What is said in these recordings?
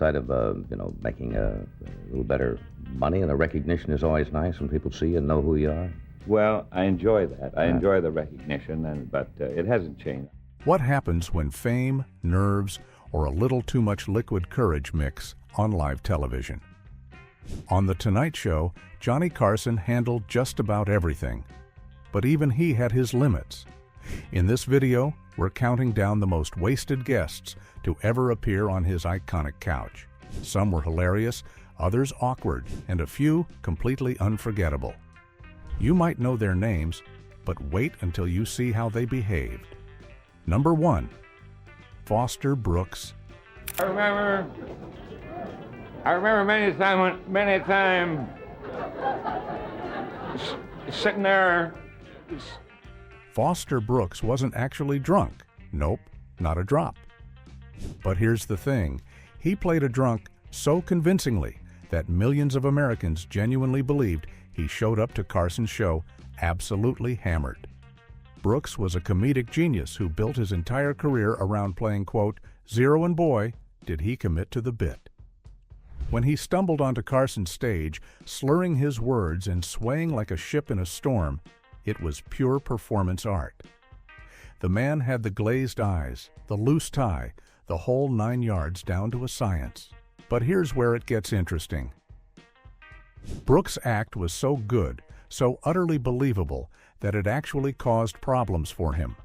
outside of, making a little better money, and the recognition is always nice when people see you and know who you are? Well, I enjoy that. I enjoy the recognition, but it hasn't changed. What happens when fame, nerves, or a little too much liquid courage mix on live television? On The Tonight Show, Johnny Carson handled just about everything. But even he had his limits. In this video, we're counting down the most wasted guests to ever appear on his iconic couch. Some were hilarious, others awkward, and a few completely unforgettable. You might know their names, but wait until you see how they behaved. Number 1. Foster Brooks. I remember many times sitting there. Foster Brooks wasn't actually drunk. Nope, not a drop. But here's the thing. He played a drunk so convincingly that millions of Americans genuinely believed he showed up to Carson's show absolutely hammered. Brooks was a comedic genius who built his entire career around playing, quote, zero, and boy, did he commit to the bit. When he stumbled onto Carson's stage, slurring his words and swaying like a ship in a storm, it was pure performance art. The man had the glazed eyes, the loose tie, the whole 9 yards down to a science. But here's where it gets interesting. Brooks' act was so good, so utterly believable, that it actually caused problems for him.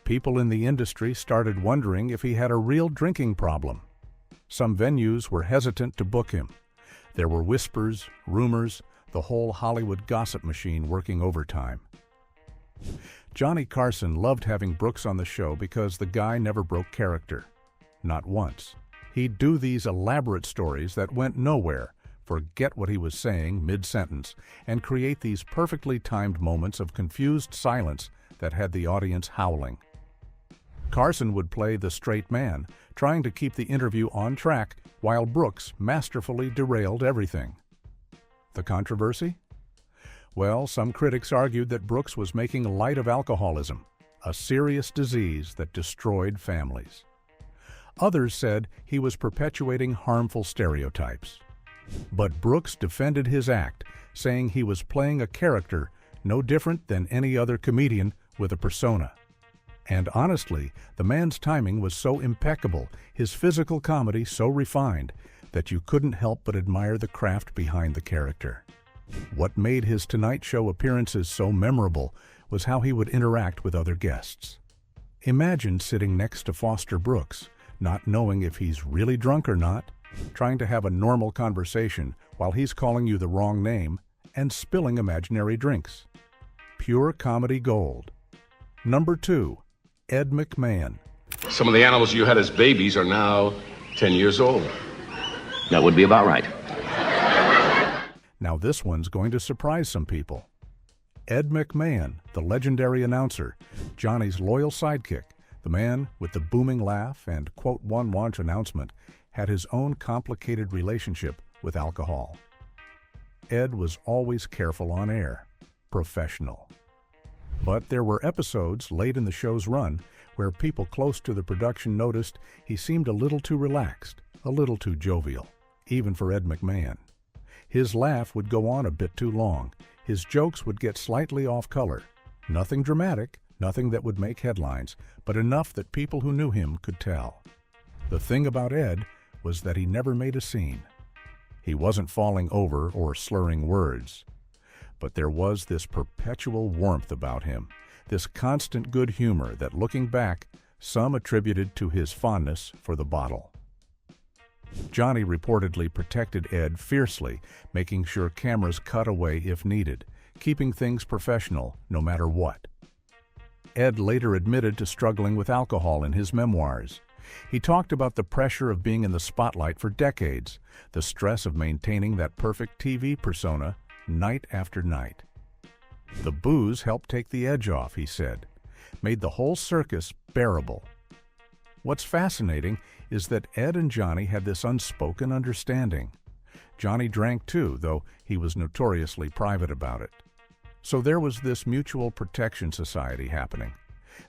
People in the industry started wondering if he had a real drinking problem. Some venues were hesitant to book him. There were whispers, rumors, the whole Hollywood gossip machine working overtime. Johnny Carson loved having Brooks on the show because the guy never broke character. Not once. He'd do these elaborate stories that went nowhere, forget what he was saying mid-sentence, and create these perfectly timed moments of confused silence that had the audience howling. Carson would play the straight man, trying to keep the interview on track while Brooks masterfully derailed everything. The controversy? Well, some critics argued that Brooks was making light of alcoholism, a serious disease that destroyed families. Others said he was perpetuating harmful stereotypes. But Brooks defended his act, saying he was playing a character no different than any other comedian with a persona. And honestly, the man's timing was so impeccable, his physical comedy so refined, that you couldn't help but admire the craft behind the character. What made his Tonight Show appearances so memorable was how he would interact with other guests. Imagine sitting next to Foster Brooks, not knowing if he's really drunk or not, trying to have a normal conversation while he's calling you the wrong name and spilling imaginary drinks. Pure comedy gold. Number 2, Ed McMahon. Some of the animals you had as babies are now 10 years old. That would be about right. Now this one's going to surprise some people. Ed McMahon, the legendary announcer, Johnny's loyal sidekick, the man with the booming laugh and quote one launch announcement, had his own complicated relationship with alcohol. Ed was always careful on air, professional. But there were episodes late in the show's run where people close to the production noticed he seemed a little too relaxed, a little too jovial, even for Ed McMahon. His laugh would go on a bit too long. His jokes would get slightly off color. Nothing dramatic, nothing that would make headlines, but enough that people who knew him could tell. The thing about Ed was that he never made a scene. He wasn't falling over or slurring words. But there was this perpetual warmth about him, this constant good humor that, looking back, some attributed to his fondness for the bottle. Johnny reportedly protected Ed fiercely, making sure cameras cut away if needed, keeping things professional no matter what. Ed later admitted to struggling with alcohol in his memoirs. He talked about the pressure of being in the spotlight for decades, the stress of maintaining that perfect TV persona night after night. The booze helped take the edge off, he said, made the whole circus bearable. What's fascinating is that Ed and Johnny had this unspoken understanding. Johnny drank too, though he was notoriously private about it. So there was this mutual protection society happening.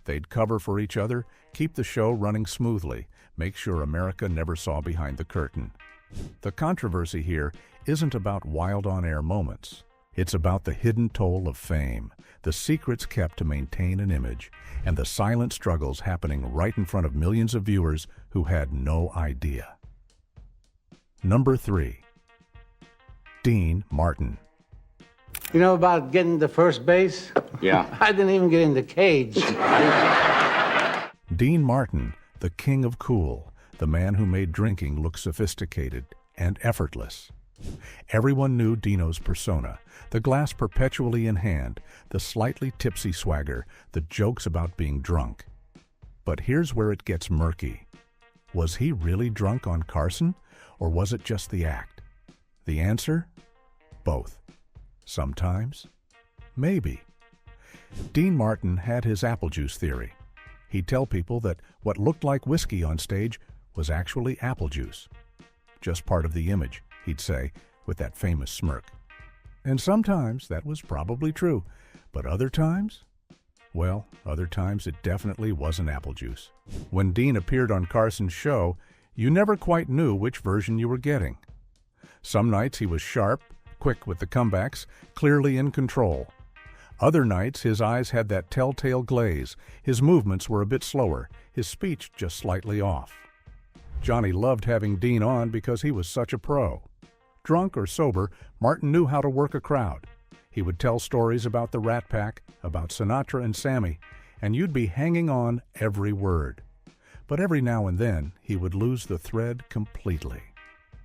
They'd cover for each other, keep the show running smoothly, make sure America never saw behind the curtain. The controversy here isn't about wild on-air moments. It's about the hidden toll of fame, the secrets kept to maintain an image, and the silent struggles happening right in front of millions of viewers who had no idea. Number 3. Dean Martin. You know about getting to first base? Yeah. I didn't even get in the cage. Dean Martin, the king of cool, the man who made drinking look sophisticated and effortless. Everyone knew Dino's persona, the glass perpetually in hand, the slightly tipsy swagger, the jokes about being drunk. But here's where it gets murky. Was he really drunk on Carson, or was it just the act? The answer? Both. Sometimes? Maybe. Dean Martin had his apple juice theory. He'd tell people that what looked like whiskey on stage was actually apple juice. Just part of the image, he'd say, with that famous smirk. And sometimes that was probably true, but other times? Well, other times it definitely wasn't apple juice. When Dean appeared on Carson's show, you never quite knew which version you were getting. Some nights he was sharp, quick with the comebacks, clearly in control. Other nights his eyes had that telltale glaze, his movements were a bit slower, his speech just slightly off. Johnny loved having Dean on because he was such a pro. Drunk or sober, Martin knew how to work a crowd. He would tell stories about the Rat Pack, about Sinatra and Sammy, and you'd be hanging on every word. But every now and then, he would lose the thread completely.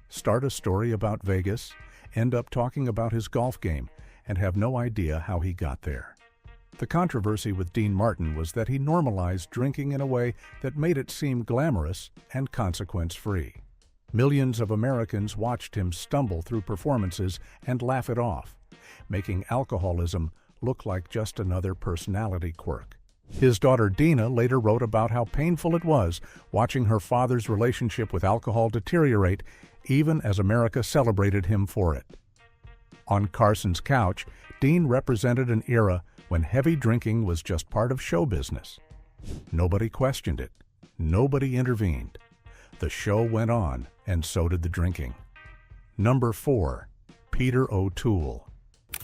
Start a story about Vegas, end up talking about his golf game, and have no idea how he got there. The controversy with Dean Martin was that he normalized drinking in a way that made it seem glamorous and consequence-free. Millions of Americans watched him stumble through performances and laugh it off, making alcoholism look like just another personality quirk. His daughter Dina later wrote about how painful it was watching her father's relationship with alcohol deteriorate, even as America celebrated him for it. On Carson's couch, Dean represented an era when heavy drinking was just part of show business. Nobody questioned it. Nobody intervened. The show went on, and so did the drinking. Number 4. Peter O'Toole.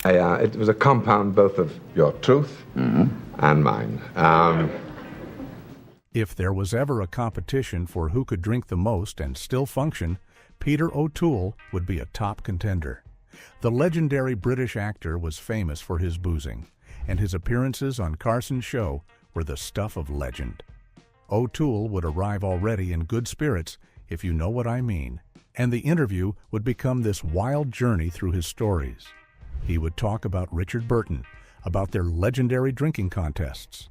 It was a compound both of your truth and mine. If there was ever a competition for who could drink the most and still function, Peter O'Toole would be a top contender. The legendary British actor was famous for his boozing, and his appearances on Carson's show were the stuff of legend. O'Toole would arrive already in good spirits, if you know what I mean, and the interview would become this wild journey through his stories. He would talk about Richard Burton, about their legendary drinking contests.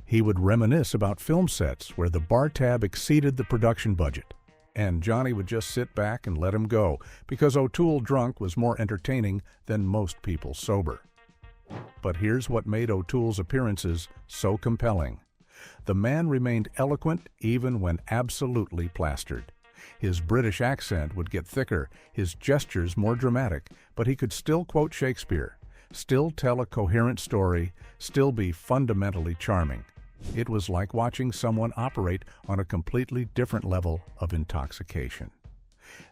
He would reminisce about film sets where the bar tab exceeded the production budget. And Johnny would just sit back and let him go, because O'Toole drunk was more entertaining than most people sober. But here's what made O'Toole's appearances so compelling. The man remained eloquent even when absolutely plastered. His British accent would get thicker, his gestures more dramatic, but he could still quote Shakespeare, still tell a coherent story, still be fundamentally charming. It was like watching someone operate on a completely different level of intoxication.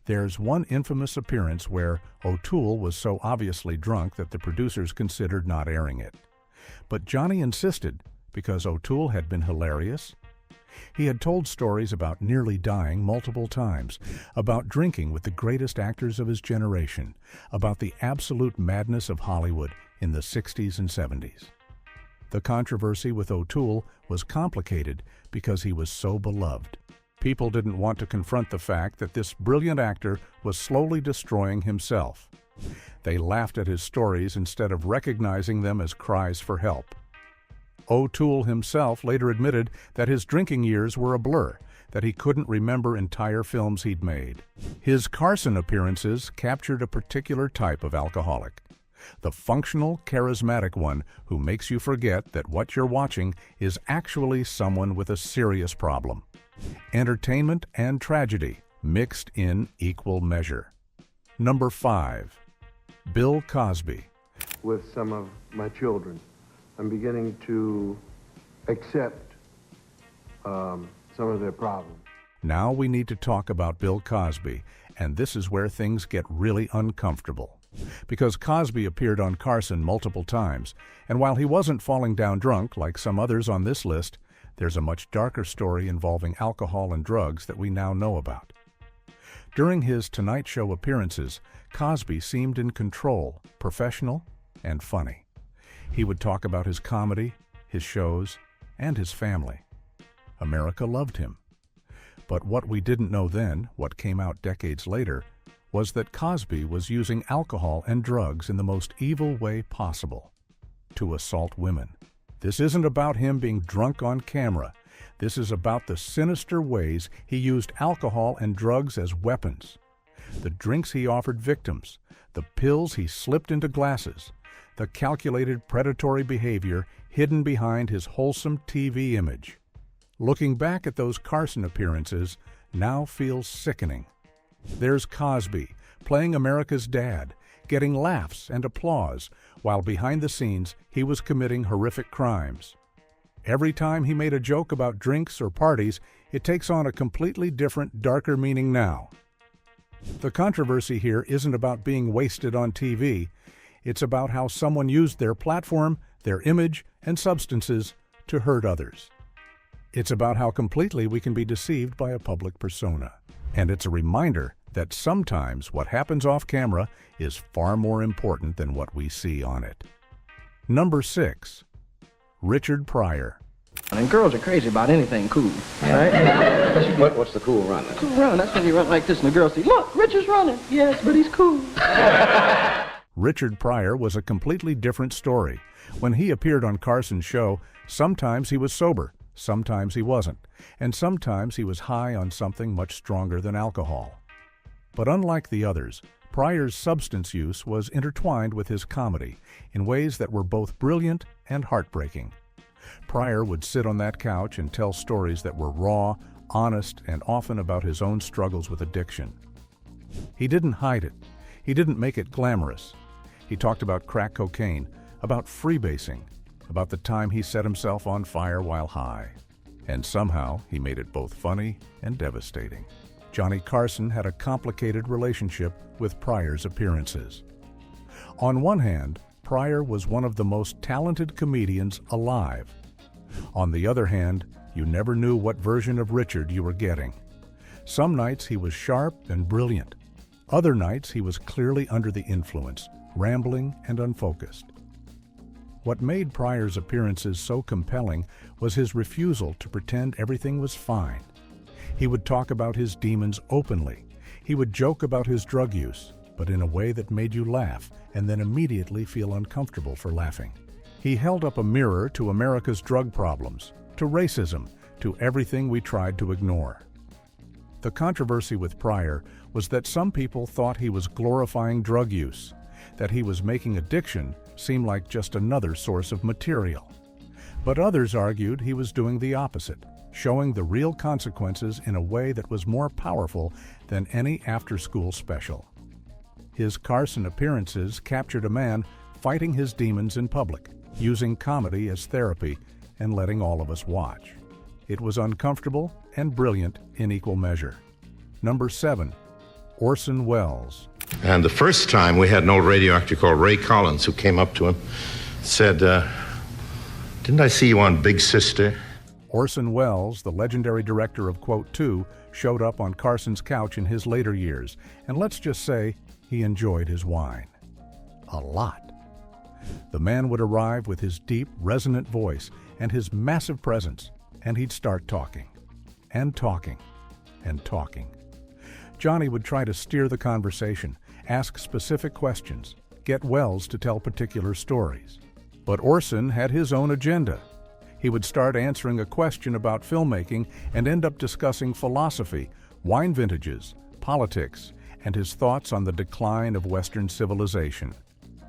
There's one infamous appearance where O'Toole was so obviously drunk that the producers considered not airing it. But Johnny insisted because O'Toole had been hilarious. He had told stories about nearly dying multiple times, about drinking with the greatest actors of his generation, about the absolute madness of Hollywood in the 60s and 70s. The controversy with O'Toole was complicated because he was so beloved. People didn't want to confront the fact that this brilliant actor was slowly destroying himself. They laughed at his stories instead of recognizing them as cries for help. O'Toole himself later admitted that his drinking years were a blur, that he couldn't remember entire films he'd made. His Carson appearances captured a particular type of alcoholic, the functional, charismatic one who makes you forget that what you're watching is actually someone with a serious problem. Entertainment and tragedy mixed in equal measure. Number 5. Bill Cosby. With some of my children, I'm beginning to accept some of their problems. Now we need to talk about Bill Cosby, and this is where things get really uncomfortable. Because Cosby appeared on Carson multiple times, and while he wasn't falling down drunk like some others on this list, there's a much darker story involving alcohol and drugs that we now know about. During his Tonight Show appearances, Cosby seemed in control, professional, and funny. He would talk about his comedy, his shows, and his family. America loved him. But what we didn't know then, what came out decades later, was that Cosby was using alcohol and drugs in the most evil way possible, to assault women. This isn't about him being drunk on camera. This is about the sinister ways he used alcohol and drugs as weapons. The drinks he offered victims, the pills he slipped into glasses, the calculated predatory behavior hidden behind his wholesome TV image. Looking back at those Carson appearances now feels sickening. There's Cosby, playing America's dad, getting laughs and applause, while behind the scenes he was committing horrific crimes. Every time he made a joke about drinks or parties, it takes on a completely different, darker meaning now. The controversy here isn't about being wasted on TV. It's about how someone used their platform, their image, and substances to hurt others. It's about how completely we can be deceived by a public persona. And it's a reminder that sometimes what happens off camera is far more important than what we see on it. Number 6. Richard Pryor. And girls are crazy about anything cool, right? What's the cool run? Cool run, that's when you run like this and the girls say, "Look, Richard's running." Yes, but he's cool. Richard Pryor was a completely different story. When he appeared on Carson's show, sometimes he was sober, sometimes he wasn't, and sometimes he was high on something much stronger than alcohol. But unlike the others, Pryor's substance use was intertwined with his comedy in ways that were both brilliant and heartbreaking. Pryor would sit on that couch and tell stories that were raw, honest, and often about his own struggles with addiction. He didn't hide it. He didn't make it glamorous. He talked about crack cocaine, about freebasing, about the time he set himself on fire while high. And somehow he made it both funny and devastating. Johnny Carson had a complicated relationship with Pryor's appearances. On one hand, Pryor was one of the most talented comedians alive. On the other hand, you never knew what version of Richard you were getting. Some nights he was sharp and brilliant. Other nights he was clearly under the influence, rambling and unfocused. What made Pryor's appearances so compelling was his refusal to pretend everything was fine. He would talk about his demons openly. He would joke about his drug use, but in a way that made you laugh and then immediately feel uncomfortable for laughing. He held up a mirror to America's drug problems, to racism, to everything we tried to ignore. The controversy with Pryor was that some people thought he was glorifying drug use, that he was making addiction seem like just another source of material. But others argued he was doing the opposite, showing the real consequences in a way that was more powerful than any after-school special. His Carson appearances captured a man fighting his demons in public, using comedy as therapy, and letting all of us watch. It was uncomfortable and brilliant in equal measure. Number 7, Orson Welles. And the first time we had an old radio actor called Ray Collins who came up to him, said, "Didn't I see you on Big Sister?" Orson Welles, the legendary director of Quote 2, showed up on Carson's couch in his later years, and let's just say he enjoyed his wine. A lot. The man would arrive with his deep, resonant voice and his massive presence, and he'd start talking, and talking, and talking. Johnny would try to steer the conversation, ask specific questions, get Welles to tell particular stories. But Orson had his own agenda. He would start answering a question about filmmaking and end up discussing philosophy, wine vintages, politics, and his thoughts on the decline of Western civilization.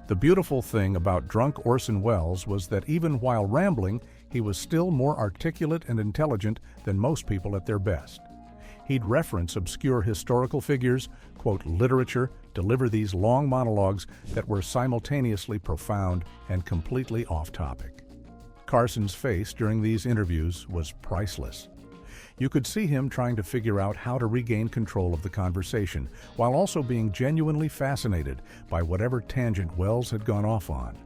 The beautiful thing about drunk Orson Welles was that even while rambling, he was still more articulate and intelligent than most people at their best. He'd reference obscure historical figures, quote literature, deliver these long monologues that were simultaneously profound and completely off-topic. Carson's face during these interviews was priceless. You could see him trying to figure out how to regain control of the conversation, while also being genuinely fascinated by whatever tangent Wells had gone off on.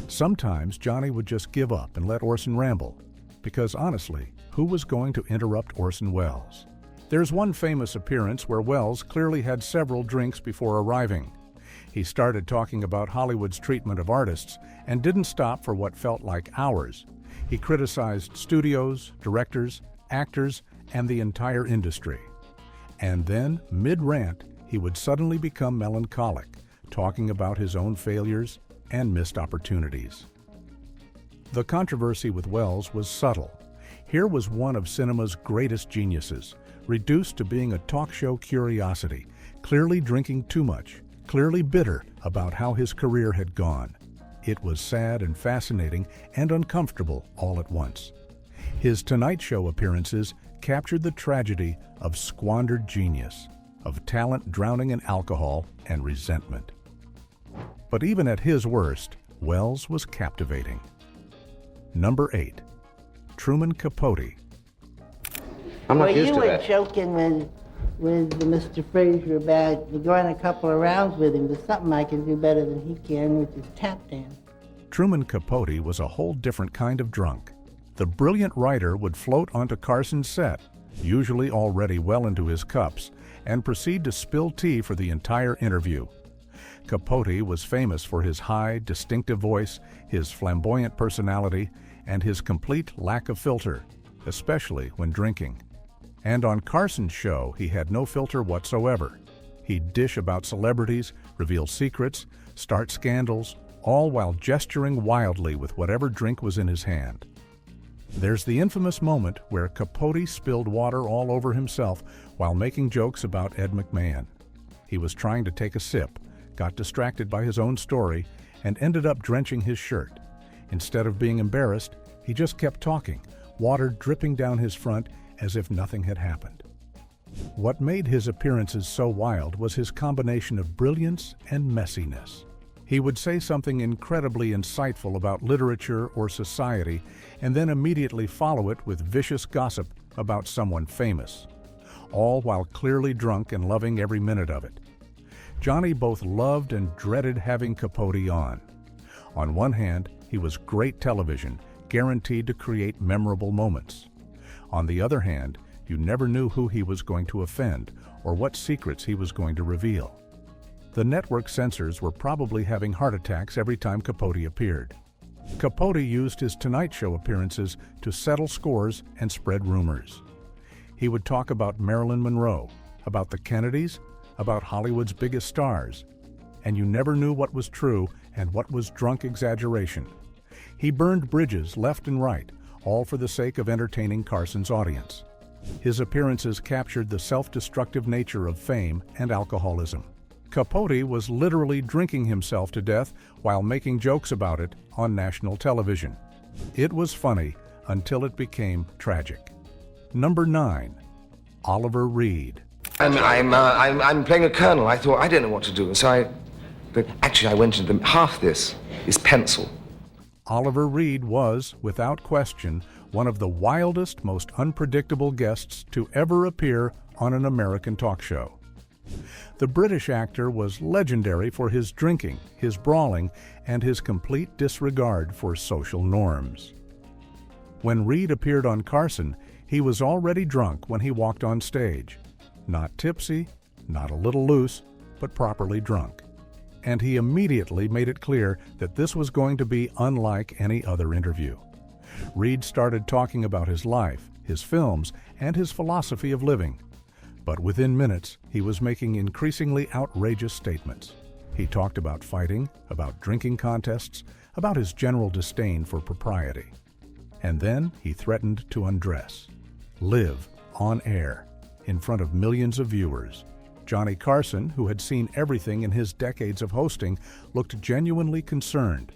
Sometimes Johnny would just give up and let Orson ramble, because honestly, who was going to interrupt Orson Welles? There's one famous appearance where Welles clearly had several drinks before arriving. He started talking about Hollywood's treatment of artists and didn't stop for what felt like hours. He criticized studios, directors, actors, and the entire industry. And then, mid-rant, he would suddenly become melancholic, talking about his own failures and missed opportunities. The controversy with Welles was subtle. Here was one of cinema's greatest geniuses, reduced to being a talk show curiosity, clearly drinking too much, clearly bitter about how his career had gone. It was sad and fascinating and uncomfortable all at once. His Tonight Show appearances captured the tragedy of squandered genius, of talent drowning in alcohol and resentment. But even at his worst, Welles was captivating. Number 8. Truman Capote. I'm not Well, used you to were that. joking with Mr. Frazier about going a couple of rounds with him. There's something I can do better than he can, which is tap dance. Truman Capote was a whole different kind of drunk. The brilliant writer would float onto Carson's set, usually already well into his cups, and proceed to spill tea for the entire interview. Capote was famous for his high, distinctive voice, his flamboyant personality, and his complete lack of filter, especially when drinking. And on Carson's show, he had no filter whatsoever. He'd dish about celebrities, reveal secrets, start scandals, all while gesturing wildly with whatever drink was in his hand. There's the infamous moment where Capote spilled water all over himself while making jokes about Ed McMahon. He was trying to take a sip, got distracted by his own story, and ended up drenching his shirt. Instead of being embarrassed, he just kept talking, water dripping down his front as if nothing had happened. What made his appearances so wild was his combination of brilliance and messiness. He would say something incredibly insightful about literature or society, and then immediately follow it with vicious gossip about someone famous, all while clearly drunk and loving every minute of it. Johnny both loved and dreaded having Capote on. On one hand, he was great television, guaranteed to create memorable moments. On the other hand, you never knew who he was going to offend or what secrets he was going to reveal. The network censors were probably having heart attacks every time Capote appeared. Capote used his Tonight Show appearances to settle scores and spread rumors. He would talk about Marilyn Monroe, about the Kennedys, about Hollywood's biggest stars, and you never knew what was true and what was drunk exaggeration. He burned bridges left and right, all for the sake of entertaining Carson's audience. His appearances captured the self-destructive nature of fame and alcoholism. Capote was literally drinking himself to death while making jokes about it on national television. It was funny until it became tragic. Number 9. Oliver Reed. I'm playing a colonel. I thought, I don't know what to do. And so but actually I went into half this is pencil. Oliver Reed was, without question, one of the wildest, most unpredictable guests to ever appear on an American talk show. The British actor was legendary for his drinking, his brawling, and his complete disregard for social norms. When Reed appeared on Carson, he was already drunk when he walked on stage. Not tipsy, not a little loose, but properly drunk. And he immediately made it clear that this was going to be unlike any other interview. Reed started talking about his life, his films, and his philosophy of living. But within minutes, he was making increasingly outrageous statements. He talked about fighting, about drinking contests, about his general disdain for propriety. And then he threatened to undress, live on air, in front of millions of viewers. Johnny Carson, who had seen everything in his decades of hosting, looked genuinely concerned.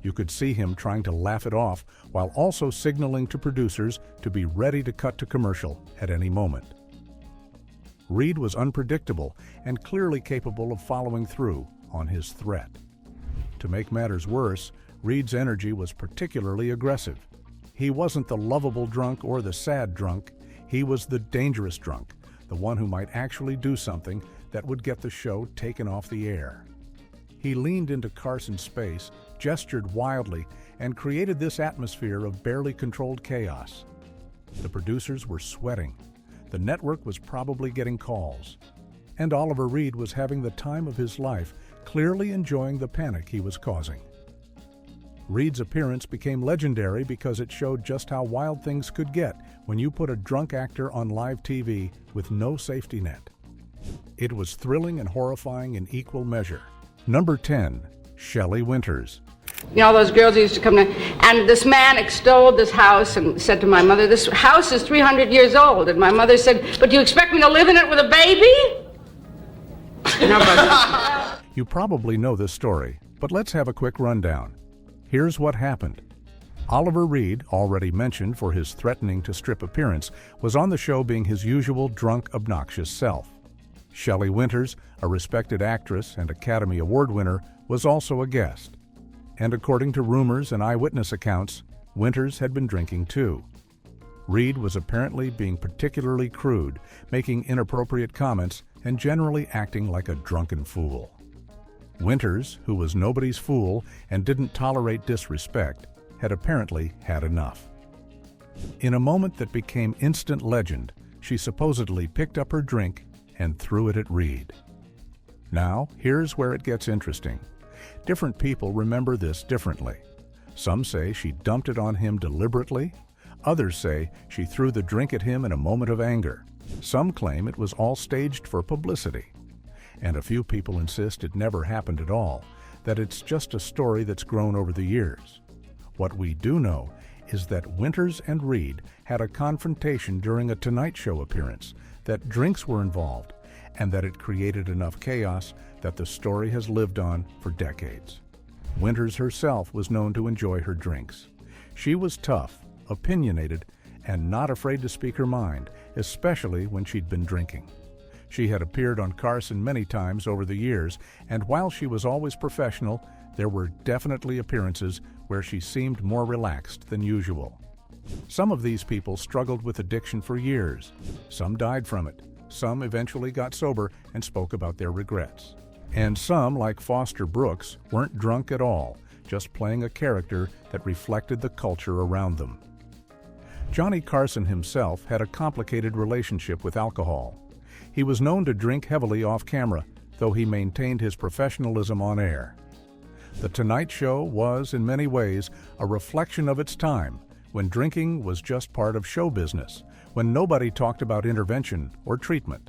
You could see him trying to laugh it off while also signaling to producers to be ready to cut to commercial at any moment. Reed was unpredictable and clearly capable of following through on his threat. To make matters worse, Reed's energy was particularly aggressive. He wasn't the lovable drunk or the sad drunk. He was the dangerous drunk, the one who might actually do something that would get the show taken off the air. He leaned into Carson's space, gestured wildly, and created this atmosphere of barely controlled chaos. The producers were sweating. The network was probably getting calls. And Oliver Reed was having the time of his life, clearly enjoying the panic he was causing. Reed's appearance became legendary because it showed just how wild things could get when you put a drunk actor on live TV with no safety net. It was thrilling and horrifying in equal measure. Number 10, Shelley Winters. You know, those girls used to come to, and this man extolled this house and said to my mother, this house is 300 years old. And my mother said, but do you expect me to live in it with a baby? You probably know this story, but let's have a quick rundown. Here's what happened. Oliver Reed, already mentioned for his threatening to strip appearance, was on the show being his usual drunk, obnoxious self. Shelley Winters, a respected actress and Academy Award winner, was also a guest. And according to rumors and eyewitness accounts, Winters had been drinking too. Reed was apparently being particularly crude, making inappropriate comments and generally acting like a drunken fool. Winters, who was nobody's fool and didn't tolerate disrespect, had apparently had enough. In a moment that became instant legend, she supposedly picked up her drink and threw it at Reed. Now, here's where it gets interesting. Different people remember this differently. Some say she dumped it on him deliberately. Others say she threw the drink at him in a moment of anger. Some claim it was all staged for publicity. And a few people insist it never happened at all, that it's just a story that's grown over the years. What we do know is that Winters and Reed had a confrontation during a Tonight Show appearance, that drinks were involved, and that it created enough chaos that the story has lived on for decades. Winters herself was known to enjoy her drinks. She was tough, opinionated, and not afraid to speak her mind, especially when she'd been drinking. She had appeared on Carson many times over the years, and while she was always professional, there were definitely appearances where she seemed more relaxed than usual. Some of these people struggled with addiction for years. Some died from it. Some eventually got sober and spoke about their regrets. And some, like Foster Brooks, weren't drunk at all, just playing a character that reflected the culture around them. Johnny Carson himself had a complicated relationship with alcohol. He was known to drink heavily off camera, though he maintained his professionalism on air. The Tonight Show was, in many ways, a reflection of its time, when drinking was just part of show business, when nobody talked about intervention or treatment.